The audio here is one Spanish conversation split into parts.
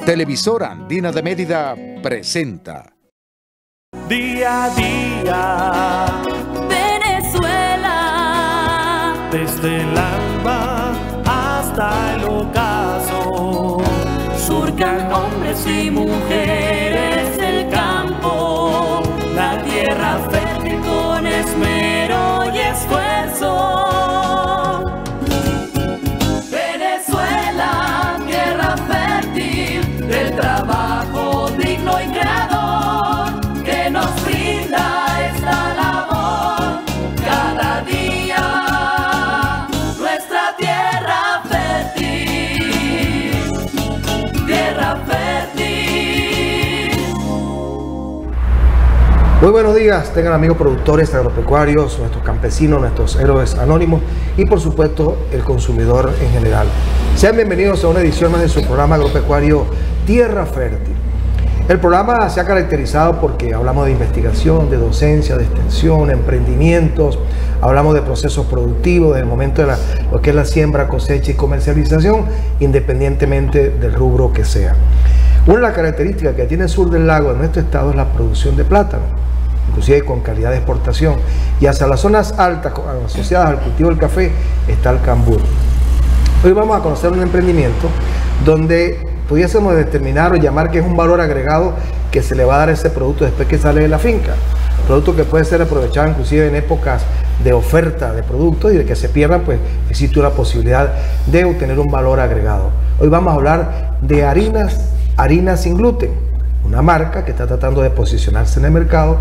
Televisora Andina de Mérida presenta. Día a día, Venezuela, desde el alba hasta el ocaso, surcan hombres y mujeres el campo, la tierra fértil con esmero y esfuerzo. Venezuela, tierra fértil del trabajo digno y creador que nos brinda esta labor cada día. Nuestra tierra fértil, tierra fértil. Muy buenos días, tengan amigos productores agropecuarios, nuestros campesinos, nuestros héroes anónimos y por supuesto el consumidor en general. Sean bienvenidos a una edición más de su programa agropecuario Tierra Fértil. El programa se ha caracterizado porque hablamos de investigación, de docencia, de extensión, emprendimientos, hablamos de procesos productivos, del momento de lo que es la siembra, cosecha y comercialización, independientemente del rubro que sea. Una de las características que tiene el sur del lago de nuestro estado es la producción de plátano, inclusive con calidad de exportación, y hacia las zonas altas asociadas al cultivo del café está el cambur. Hoy vamos a conocer un emprendimiento donde pudiésemos determinar o llamar que es un valor agregado que se le va a dar a ese producto después que sale de la finca. Producto que puede ser aprovechado inclusive en épocas de oferta de productos y de que se pierdan, pues existe una posibilidad de obtener un valor agregado. Hoy vamos a hablar de harinas sin gluten, una marca que está tratando de posicionarse en el mercado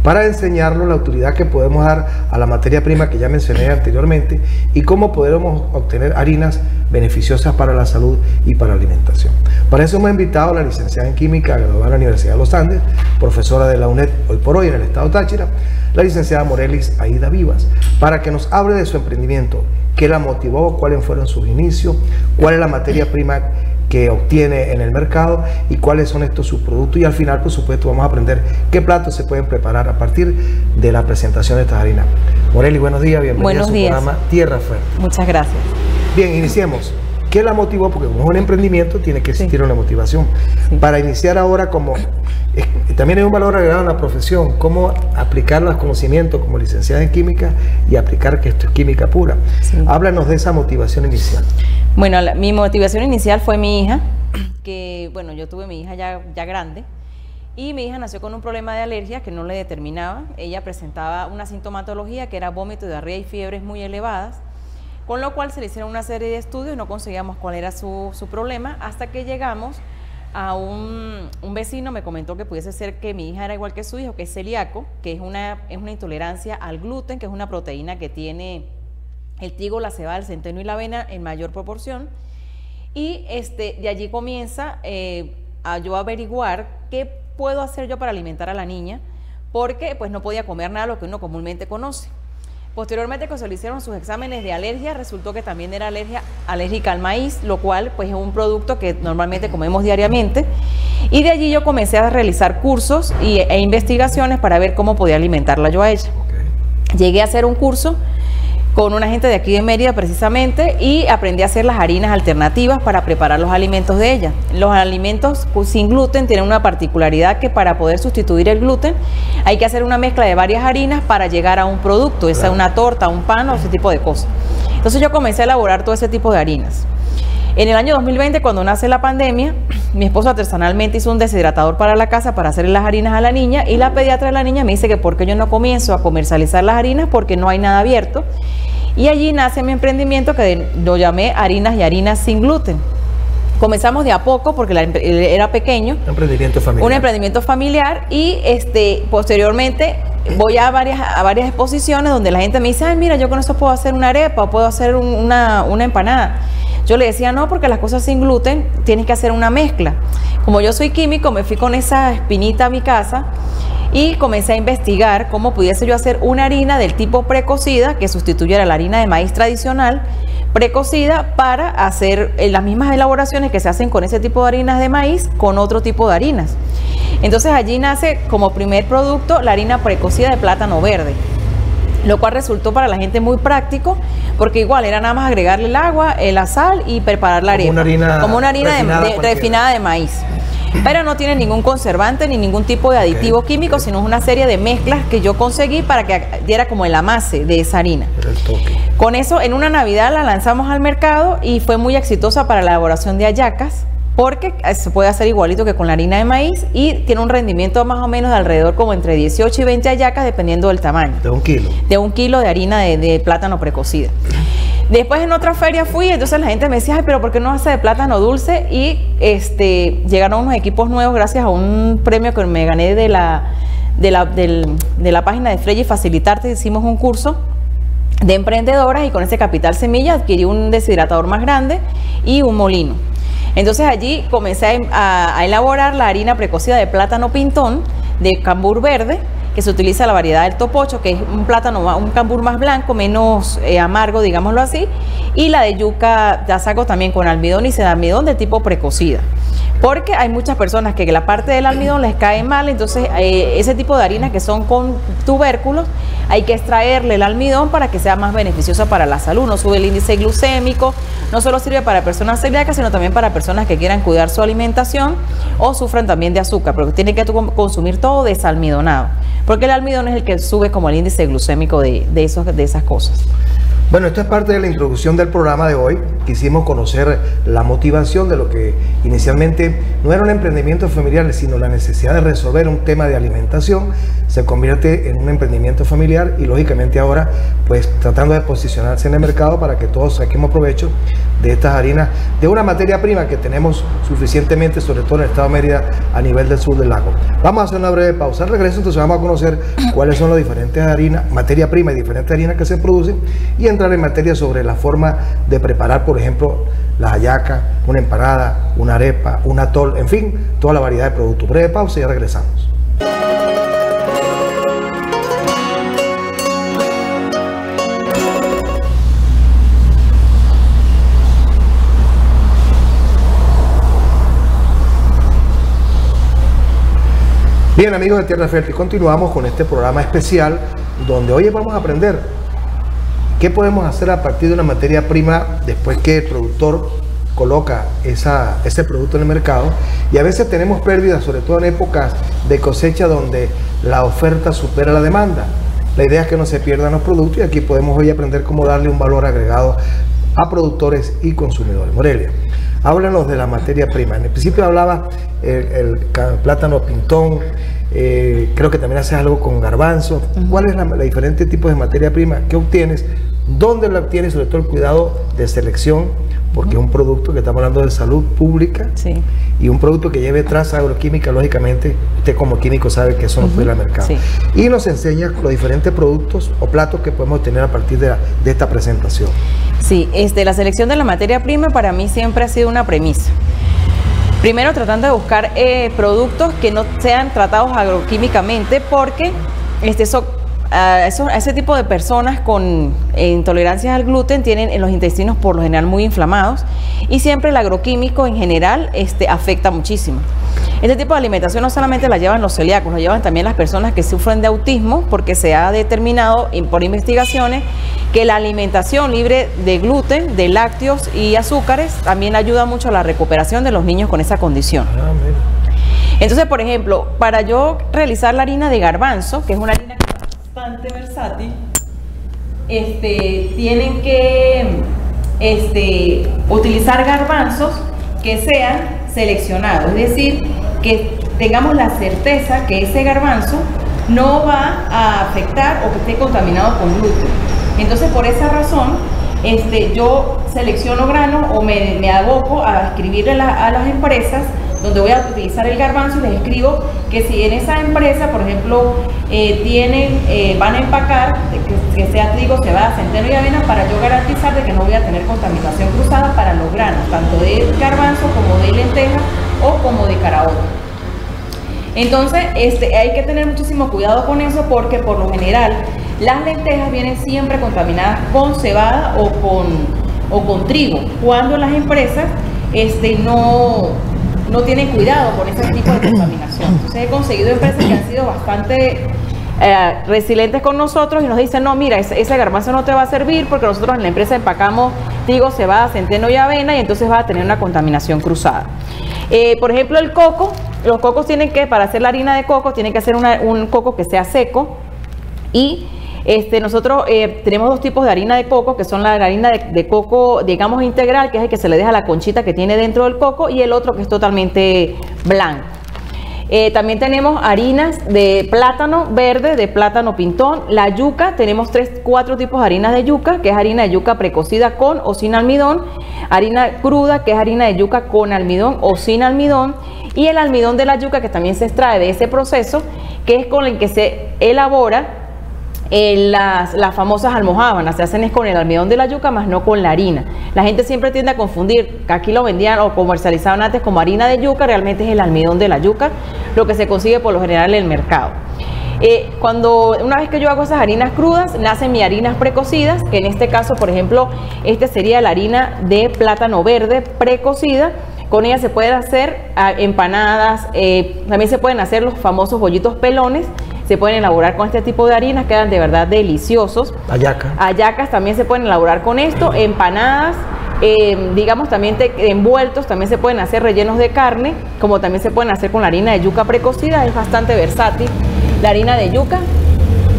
para enseñarnos la utilidad que podemos dar a la materia prima que ya mencioné anteriormente y cómo podemos obtener harinas beneficiosas para la salud y para la alimentación. Para eso hemos invitado a la licenciada en Química, graduada de la Universidad de los Andes, profesora de la UNED hoy por hoy en el estado Táchira, la licenciada Morelis Aida Vivas, para que nos hable de su emprendimiento, qué la motivó, cuáles fueron sus inicios, cuál es la materia prima que obtiene en el mercado y cuáles son estos subproductos, y al final por supuesto vamos a aprender qué platos se pueden preparar a partir de la presentación de estas harinas. Moreli, buenos días, bienvenida a su programa Tierra Fértil. Muchas gracias. Bien, iniciemos. ¿Qué la motivó? Porque como es un emprendimiento tiene que existir una motivación. Sí. Para iniciar ahora, también hay un valor agregado en la profesión, cómo aplicar los conocimientos como licenciada en química y aplicar que esto es química pura. Sí. Háblanos de esa motivación inicial. Bueno, mi motivación inicial fue mi hija, que bueno, yo tuve mi hija ya grande, y mi hija nació con un problema de alergia que no le determinaba. Ella presentaba una sintomatología que era vómito, diarrea y fiebres muy elevadas, con lo cual se le hicieron una serie de estudios y no conseguíamos cuál era su problema, hasta que llegamos a un vecino. Me comentó que pudiese ser que mi hija era igual que su hijo, que es celíaco, que es una intolerancia al gluten, que es una proteína que tiene el trigo, la cebada, el centeno y la avena en mayor proporción. Y de allí comienza a yo averiguar qué puedo hacer yo para alimentar a la niña, porque pues no podía comer nada de lo que uno comúnmente conoce. Posteriormente, cuando se le hicieron sus exámenes de alergia, resultó que también era alérgica al maíz, lo cual pues es un producto que normalmente comemos diariamente. Y de allí yo comencé a realizar cursos e investigaciones para ver cómo podía alimentarla yo a ella. Okay. Llegué a hacer un curso con una gente de aquí de Mérida precisamente, y aprendí a hacer las harinas alternativas para preparar los alimentos de ella. Los alimentos sin gluten tienen una particularidad, que para poder sustituir el gluten hay que hacer una mezcla de varias harinas para llegar a un producto, esa es una torta, un pan o ese tipo de cosas. Entonces yo comencé a elaborar todo ese tipo de harinas. En el año 2020, cuando nace la pandemia, mi esposo artesanalmente hizo un deshidratador para la casa para hacer las harinas a la niña, y la pediatra de la niña me dice que por qué yo no comienzo a comercializar las harinas, porque no hay nada abierto. Y allí nace mi emprendimiento, que lo llamé Harinas y Harinas sin gluten. Comenzamos de a poco porque era pequeño. Un emprendimiento familiar. Un emprendimiento familiar, y posteriormente voy a varias exposiciones donde la gente me dice: ay, mira, yo con eso puedo hacer una arepa o puedo hacer una empanada. Yo le decía: no, porque las cosas sin gluten tienes que hacer una mezcla. Como yo soy químico, me fui con esa espinita a mi casa y comencé a investigar cómo pudiese yo hacer una harina del tipo precocida que sustituyera la harina de maíz tradicional precocida, para hacer las mismas elaboraciones que se hacen con ese tipo de harinas de maíz con otro tipo de harinas. Entonces allí nace como primer producto la harina precocida de plátano verde. lo cual resultó para la gente muy práctico, porque igual era nada más agregarle el agua, la sal y preparar la arepa. Como una harina refinada de maíz. Pero no tiene ningún conservante ni ningún tipo de aditivo químico, sino es una serie de mezclas que yo conseguí para que diera como el amase de esa harina. El toque. Con eso, en una Navidad la lanzamos al mercado y fue muy exitosa para la elaboración de hallacas, porque se puede hacer igualito que con la harina de maíz y tiene un rendimiento más o menos de alrededor como entre 18 y 20 hallacas dependiendo del tamaño. De 1 kilo. De 1 kilo de harina de plátano precocida. Después en otra feria fui, entonces la gente me decía, ay, pero ¿por qué no hace de plátano dulce? Y llegaron unos equipos nuevos gracias a un premio que me gané de la página de Freya y Facilitarte. Hicimos un curso de emprendedoras y con ese capital semilla adquirí un deshidratador más grande y un molino. Entonces allí comencé a elaborar la harina precocida de plátano pintón de cambur verde, que se utiliza la variedad del topocho, que es un plátano, un cambur más blanco, menos amargo, digámoslo así, y la de yuca la saco también con almidón y sedalmidón de tipo precocida. Porque hay muchas personas que la parte del almidón les cae mal, entonces ese tipo de harinas que son con tubérculos, hay que extraerle el almidón para que sea más beneficiosa para la salud, no sube el índice glucémico, no solo sirve para personas celíacas, sino también para personas que quieran cuidar su alimentación o sufran también de azúcar, porque tienen que consumir todo desalmidonado, porque el almidón es el que sube como el índice glucémico de esas cosas. Bueno, esto es parte de la introducción del programa de hoy. Quisimos conocer la motivación de lo que inicialmente no era un emprendimiento familiar, sino la necesidad de resolver un tema de alimentación. Se convierte en un emprendimiento familiar y lógicamente ahora pues tratando de posicionarse en el mercado para que todos saquemos provecho de estas harinas, de una materia prima que tenemos suficientemente, sobre todo en el estado de Mérida, a nivel del sur del lago. Vamos a hacer una breve pausa. Al regreso entonces vamos a conocer cuáles son las diferentes harinas, materia prima y diferentes harinas que se producen y entrar en materia sobre la forma de preparar, por ejemplo, la hallaca, una empanada, una arepa, un atol, en fin, toda la variedad de productos. Breve pausa y ya regresamos. Bien, amigos de Tierra Fértil, continuamos con este programa especial donde hoy vamos a aprender qué podemos hacer a partir de una materia prima después que el productor coloca ese producto en el mercado, y a veces tenemos pérdidas, sobre todo en épocas de cosecha donde la oferta supera la demanda. La idea es que no se pierdan los productos y aquí podemos hoy aprender cómo darle un valor agregado a productores y consumidores. Morelia, háblanos de la materia prima. En el principio hablaba el plátano pintón, creo que también haces algo con garbanzo. ¿Cuál es la diferente tipos de materia prima que obtienes? ¿Dónde la obtienes? Sobre todo el cuidado de selección, porque es un producto que estamos hablando de salud pública, sí, y un producto que lleve traza agroquímica, lógicamente, usted como químico sabe que eso no puede ir al mercado. Sí. Y nos enseña los diferentes productos o platos que podemos tener a partir de esta presentación. Sí, la selección de la materia prima para mí siempre ha sido una premisa. Primero tratando de buscar productos que no sean tratados agroquímicamente, porque ese tipo de personas con intolerancias al gluten tienen en los intestinos por lo general muy inflamados, y siempre el agroquímico en general afecta muchísimo. Este tipo de alimentación no solamente la llevan los celíacos, lo llevan también las personas que sufren de autismo, porque se ha determinado por investigaciones que la alimentación libre de gluten, de lácteos y azúcares también ayuda mucho a la recuperación de los niños con esa condición. Entonces, por ejemplo, para yo realizar la harina de garbanzo, que es una harina bastante versátil, tienen que utilizar garbanzos que sean seleccionados, es decir, que tengamos la certeza que ese garbanzo no va a afectar o que esté contaminado con gluten. Entonces, por esa razón, yo selecciono granos o me aboco a escribirle a las empresas donde voy a utilizar el garbanzo, y les escribo que si en esa empresa, por ejemplo, van a empacar, que sea trigo, cebada, centeno y avena, para yo garantizar de que no voy a tener contaminación cruzada para los granos, tanto de garbanzo como de lenteja o como de caraota. Entonces, hay que tener muchísimo cuidado con eso, porque por lo general las lentejas vienen siempre contaminadas con cebada o con trigo, cuando las empresas no tienen cuidado con ese tipo de contaminación. Entonces he conseguido empresas que han sido bastante resilientes con nosotros y nos dicen, no, mira, ese garbanzo no te va a servir porque nosotros en la empresa empacamos trigo, cebada, centeno y avena y entonces va a tener una contaminación cruzada. Por ejemplo, el coco, los cocos tienen que, para hacer la harina de coco, tienen que hacer un coco que sea seco y nosotros tenemos dos tipos de harina de coco, que son la harina de coco, digamos, integral, que es el que se le deja la conchita que tiene dentro del coco, y el otro que es totalmente blanco. También tenemos harinas de plátano verde, de plátano pintón. La yuca, tenemos 4 tipos de harinas de yuca, que es harina de yuca precocida con o sin almidón, harina cruda, que es harina de yuca con almidón o sin almidón, y el almidón de la yuca, que también se extrae de ese proceso, que es con el que se elabora las famosas almojábanas. Se hacen es con el almidón de la yuca, más no con la harina. La gente siempre tiende a confundir, que aquí lo vendían o comercializaban antes como harina de yuca, realmente es el almidón de la yuca, lo que se consigue por lo general en el mercado. Una vez que yo hago esas harinas crudas, nacen mis harinas precocidas, que en este caso, por ejemplo, sería la harina de plátano verde precocida. Con ella se pueden hacer empanadas, también se pueden hacer los famosos bollitos pelones, se pueden elaborar con este tipo de harinas, quedan de verdad deliciosos. Hallacas también se pueden elaborar con esto, empanadas, digamos también envueltos, también se pueden hacer rellenos de carne, como también se pueden hacer con la harina de yuca precocida, es bastante versátil la harina de yuca.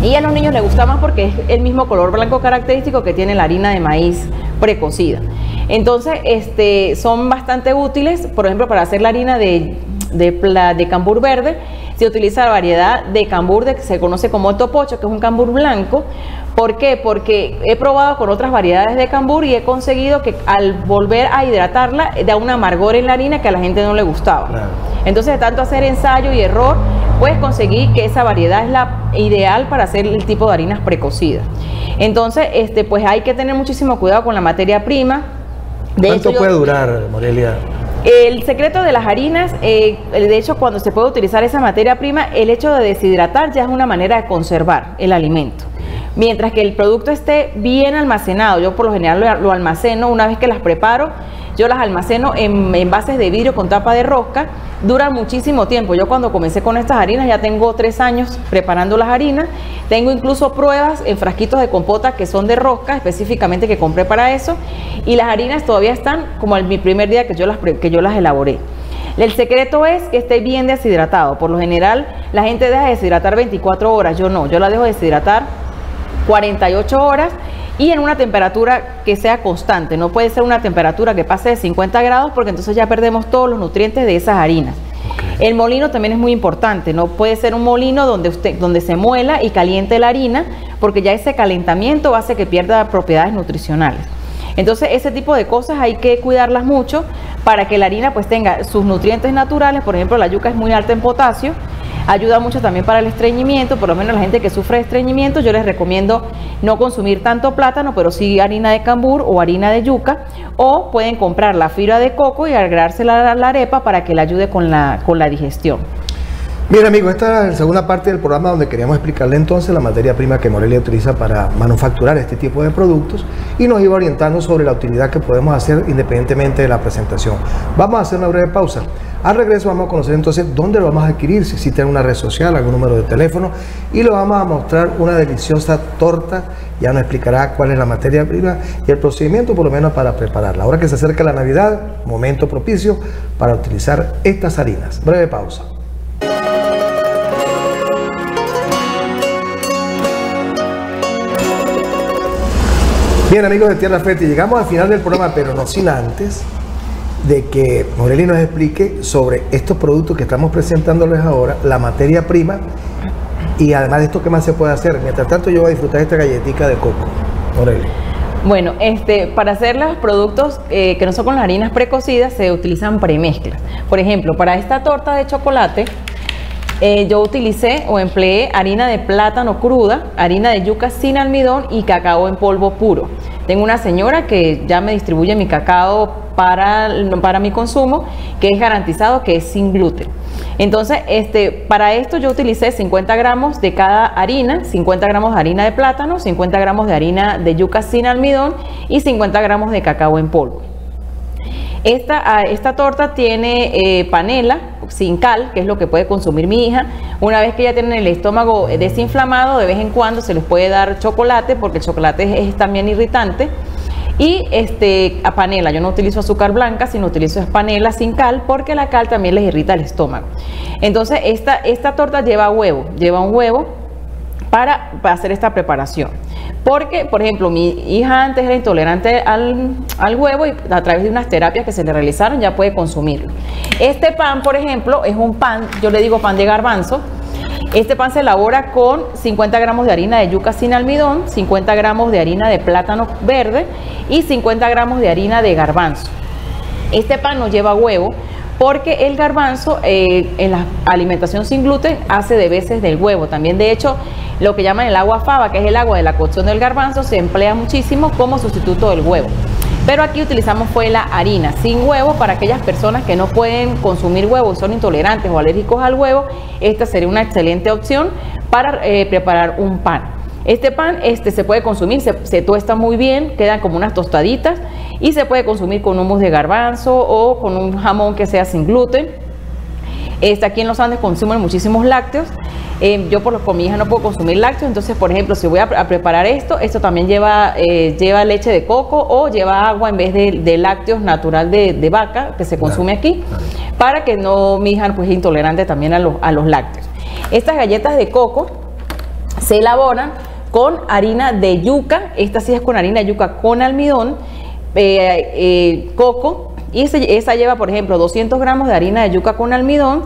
Y a los niños les gusta más porque es el mismo color blanco característico que tiene la harina de maíz precocida. Entonces, son bastante útiles, por ejemplo, para hacer la harina de cambur verde, se utiliza la variedad de cambur que se conoce como topocho, que es un cambur blanco. ¿Por qué? Porque he probado con otras variedades de cambur y he conseguido que al volver a hidratarla da un amargor en la harina que a la gente no le gustaba. Claro. Entonces, de tanto hacer ensayo y error, puedes conseguir que esa variedad es la ideal para hacer el tipo de harinas precocidas. Entonces, pues hay que tener muchísimo cuidado con la materia prima. ¿Cuánto puede durar, Morelia? El secreto de las harinas, de hecho, cuando se puede utilizar esa materia prima, el hecho de deshidratar ya es una manera de conservar el alimento. Mientras que el producto esté bien almacenado, yo por lo general lo almaceno, una vez que las preparo, yo las almaceno en envases de vidrio con tapa de rosca, duran muchísimo tiempo. Yo cuando comencé con estas harinas ya tengo 3 años preparando las harinas, tengo incluso pruebas en frasquitos de compota que son de rosca, específicamente que compré para eso, y las harinas todavía están como mi primer día que yo las elaboré. El secreto es que esté bien deshidratado. Por lo general la gente deja de deshidratar 24 horas, yo no, yo la dejo deshidratar 48 horas y en una temperatura que sea constante. No puede ser una temperatura que pase de 50 grados porque entonces ya perdemos todos los nutrientes de esas harinas. El molino también es muy importante, no puede ser un molino donde se muela y caliente la harina, porque ya ese calentamiento hace que pierda propiedades nutricionales. Entonces ese tipo de cosas hay que cuidarlas mucho para que la harina pues tenga sus nutrientes naturales. Por ejemplo, la yuca es muy alta en potasio, ayuda mucho también para el estreñimiento. Por lo menos la gente que sufre de estreñimiento, yo les recomiendo no consumir tanto plátano, pero sí harina de cambur o harina de yuca, o pueden comprar la fibra de coco y agregársela a la arepa para que le ayude con la digestión. Bien, amigos, esta es la segunda parte del programa donde queríamos explicarle entonces la materia prima que Morelia utiliza para manufacturar este tipo de productos y nos iba orientando sobre la utilidad que podemos hacer independientemente de la presentación. Vamos a hacer una breve pausa. Al regreso vamos a conocer entonces dónde lo vamos a adquirir, si existe una red social, algún número de teléfono, y lo vamos a mostrar una deliciosa torta. Ya nos explicará cuál es la materia prima y el procedimiento por lo menos para prepararla. Ahora que se acerca la Navidad, momento propicio para utilizar estas harinas. Breve pausa. Bien, amigos de Tierra Fértil, llegamos al final del programa, pero no sin antes de que Morelia nos explique sobre estos productos que estamos presentándoles ahora, la materia prima y además de esto, ¿qué más se puede hacer? Mientras tanto, yo voy a disfrutar esta galletita de coco. Morelia. Bueno, para hacer los productos que no son con las harinas precocidas, se utilizan premezclas. Por ejemplo, para esta torta de chocolate, yo utilicé o empleé harina de plátano cruda, harina de yuca sin almidón y cacao en polvo puro. Tengo una señora que ya me distribuye mi cacao para mi consumo, que es garantizado que es sin gluten. Entonces, para esto yo utilicé 50 gramos de cada harina, 50 gramos de harina de plátano, 50 gramos de harina de yuca sin almidón y 50 gramos de cacao en polvo. Esta torta tiene panela, sin cal, que es lo que puede consumir mi hija. Una vez que ya tienen el estómago desinflamado, de vez en cuando se les puede dar chocolate, porque el chocolate es también irritante. Y a panela, yo no utilizo azúcar blanca, sino utilizo panela sin cal, porque la cal también les irrita el estómago. Entonces esta torta lleva un huevo para hacer esta preparación. Porque, por ejemplo, mi hija antes era intolerante al huevo y a través de unas terapias que se le realizaron ya puede consumirlo. Este pan, por ejemplo, es un pan, yo le digo pan de garbanzo. Este pan se elabora con 50 gramos de harina de yuca sin almidón, 50 gramos de harina de plátano verde y 50 gramos de harina de garbanzo. Este pan no lleva huevo porque el garbanzo en la alimentación sin gluten hace de veces del huevo. También, de hecho, lo que llaman el agua fava, que es el agua de la cocción del garbanzo, se emplea muchísimo como sustituto del huevo. Pero aquí utilizamos fue la harina sin huevo para aquellas personas que no pueden consumir huevo, son intolerantes o alérgicos al huevo. Esta sería una excelente opción para preparar un pan. Este pan se puede consumir, se tuesta muy bien, quedan como unas tostaditas y se puede consumir con hummus de garbanzo o con un jamón que sea sin gluten. Aquí en los Andes consumen muchísimos lácteos. Yo con mi hija no puedo consumir lácteos, entonces, por ejemplo, si voy a preparar esto también lleva leche de coco o lleva agua en vez de lácteos natural de vaca que se consume aquí, para que no, mi hija pues es intolerante también a los lácteos. Estas galletas de coco se elaboran con harina de yuca, esta sí es con harina de yuca con almidón, coco, y esa lleva, por ejemplo, 200 gramos de harina de yuca con almidón,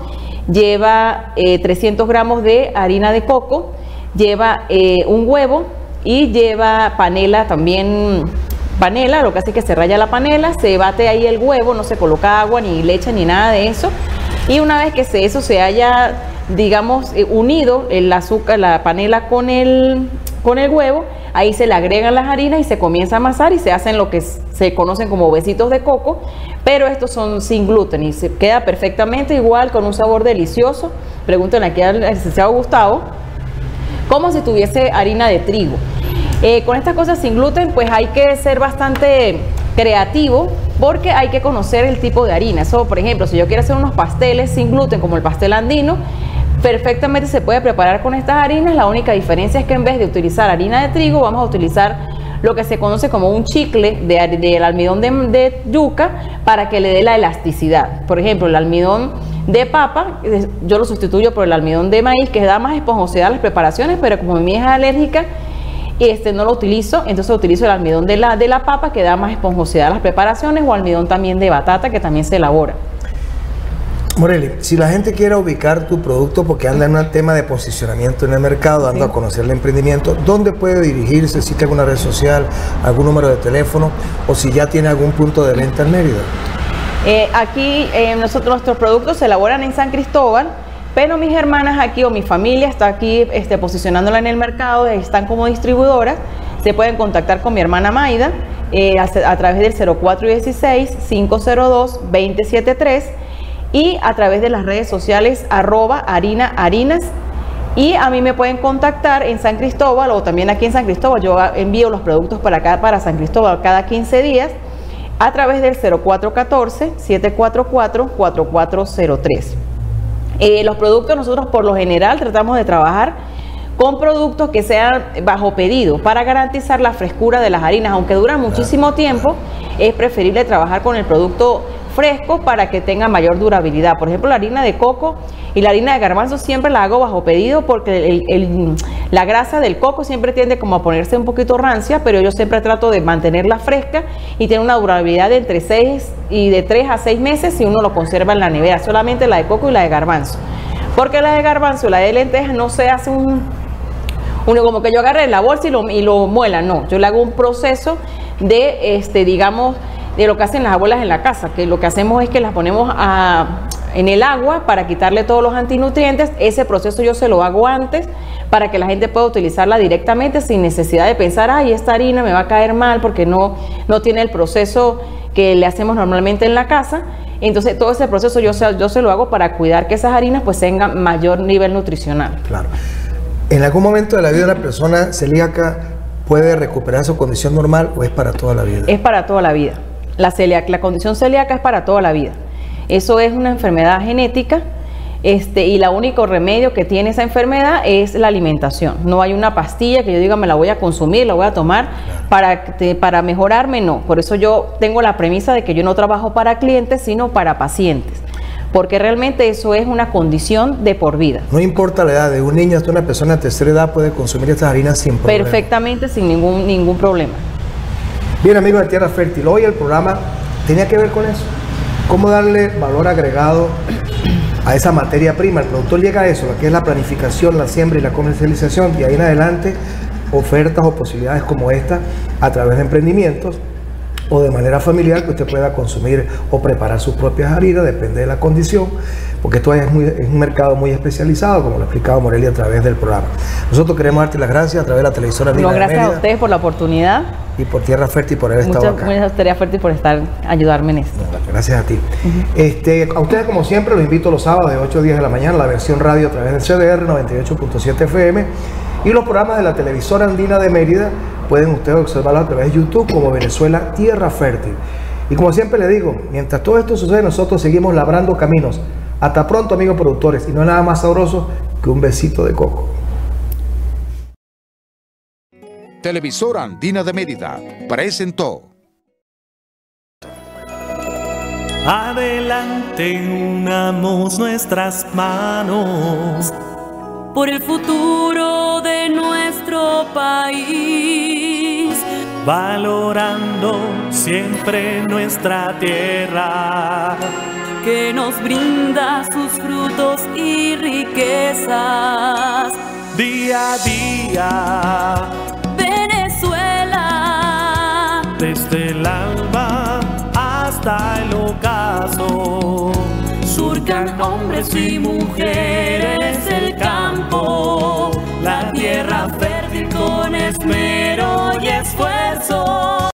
lleva 300 gramos de harina de coco, lleva un huevo y lleva panela también. Panela, lo que hace es que se raya la panela, se bate ahí el huevo, no se coloca agua ni leche ni nada de eso. Y una vez que eso se haya, digamos, unido el azúcar, la panela con el huevo, ahí se le agregan las harinas y se comienza a amasar y se hacen lo que se conocen como besitos de coco, pero estos son sin gluten y se queda perfectamente igual, con un sabor delicioso. Pregúntenle aquí al licenciado Gustavo, como si tuviese harina de trigo. Con estas cosas sin gluten, pues hay que ser bastante creativo, porque hay que conocer el tipo de harina. Eso, por ejemplo, si yo quiero hacer unos pasteles sin gluten, como el pastel andino, perfectamente se puede preparar con estas harinas. La única diferencia es que en vez de utilizar harina de trigo, vamos a utilizar lo que se conoce como un chicle del almidón de yuca, para que le dé la elasticidad. Por ejemplo, el almidón de papa, yo lo sustituyo por el almidón de maíz, que da más esponjosidad a las preparaciones, pero como mi hija es alérgica, no lo utilizo, entonces utilizo el almidón de la papa, que da más esponjosidad a las preparaciones, o almidón también de batata, que también se elabora. Moreli, si la gente quiere ubicar tu producto porque anda en un tema de posicionamiento en el mercado, anda a conocer el emprendimiento, ¿dónde puede dirigirse? Si tiene alguna red social, algún número de teléfono, o si ya tiene algún punto de venta en Mérida. Aquí nuestros productos se elaboran en San Cristóbal, pero mis hermanas aquí, o mi familia está aquí posicionándola en el mercado, están como distribuidoras. Se pueden contactar con mi hermana Maida a través del 0416-502-2073 y a través de las redes sociales @harinaharinas. Y a mí me pueden contactar en San Cristóbal, o también aquí en San Cristóbal. Yo envío los productos para acá, para San Cristóbal, cada 15 días a través del 0414-744-4403. Los productos, nosotros por lo general tratamos de trabajar con productos que sean bajo pedido para garantizar la frescura de las harinas. Aunque duran muchísimo tiempo, es preferible trabajar con el producto fresco para que tenga mayor durabilidad. Por ejemplo, la harina de coco y la harina de garbanzo siempre la hago bajo pedido, porque la grasa del coco siempre tiende como a ponerse un poquito rancia, pero yo siempre trato de mantenerla fresca y tiene una durabilidad de entre 3 a 6 meses si uno lo conserva en la nevera. Solamente la de coco y la de garbanzo, porque la de garbanzo y la de lentejas no se hace uno como que yo agarre la bolsa y lo muela. No, yo le hago un proceso de digamos, de lo que hacen las abuelas en la casa, que lo que hacemos es que las ponemos en el agua para quitarle todos los antinutrientes. Ese proceso yo se lo hago antes para que la gente pueda utilizarla directamente sin necesidad de pensar, ay, esta harina me va a caer mal porque no tiene el proceso que le hacemos normalmente en la casa. Entonces todo ese proceso yo se lo hago para cuidar que esas harinas pues tengan mayor nivel nutricional. Claro. ¿En algún momento de la vida de la persona celíaca puede recuperar su condición normal, o es para toda la vida? Es para toda la vida. La condición celíaca es para toda la vida. Eso es una enfermedad genética Y el único remedio que tiene esa enfermedad es la alimentación. No hay una pastilla que yo diga me la voy a consumir, la voy a tomar para mejorarme, no. Por eso yo tengo la premisa de que yo no trabajo para clientes, sino para pacientes. Porque realmente eso es una condición de por vida. No importa la edad, de un niño hasta una persona de tercera edad puede consumir estas harinas sin problema. Perfectamente, sin ningún problema. Bien, amigos de Tierra Fértil, hoy el programa tenía que ver con eso. Cómo darle valor agregado a esa materia prima. El productor llega a eso, lo que es la planificación, la siembra y la comercialización, y ahí en adelante ofertas o posibilidades como esta a través de emprendimientos o de manera familiar que usted pueda consumir o preparar sus propias harinas, depende de la condición, porque esto es un mercado muy especializado, como lo ha explicado Morelia a través del programa. Nosotros queremos darte las gracias a través de la televisora Andina de Gracias Mérida, a ustedes por la oportunidad. Y por Tierra Fértil por haber estado acá. Muchas Tierra Fértil por ayudarme en esto. Gracias a ti. A ustedes, como siempre, los invito los sábados de 8 a 10 de la mañana, la versión radio a través del CDR 98.7 FM y los programas de la televisora Andina de Mérida pueden ustedes observarlos a través de YouTube como Venezuela Tierra Fértil. Y como siempre le digo, mientras todo esto sucede, nosotros seguimos labrando caminos. Hasta pronto, amigos productores, y no hay nada más sabroso que un besito de coco. Televisora Andina de Mérida presentó. Adelante, unamos nuestras manos por el futuro de nuestro país, valorando siempre nuestra tierra, que nos brinda sus frutos y riquezas. Día a día, Venezuela, desde el alba hasta el ocaso, surcan hombres y mujeres el campo, la tierra fértil con esmero y esfuerzo.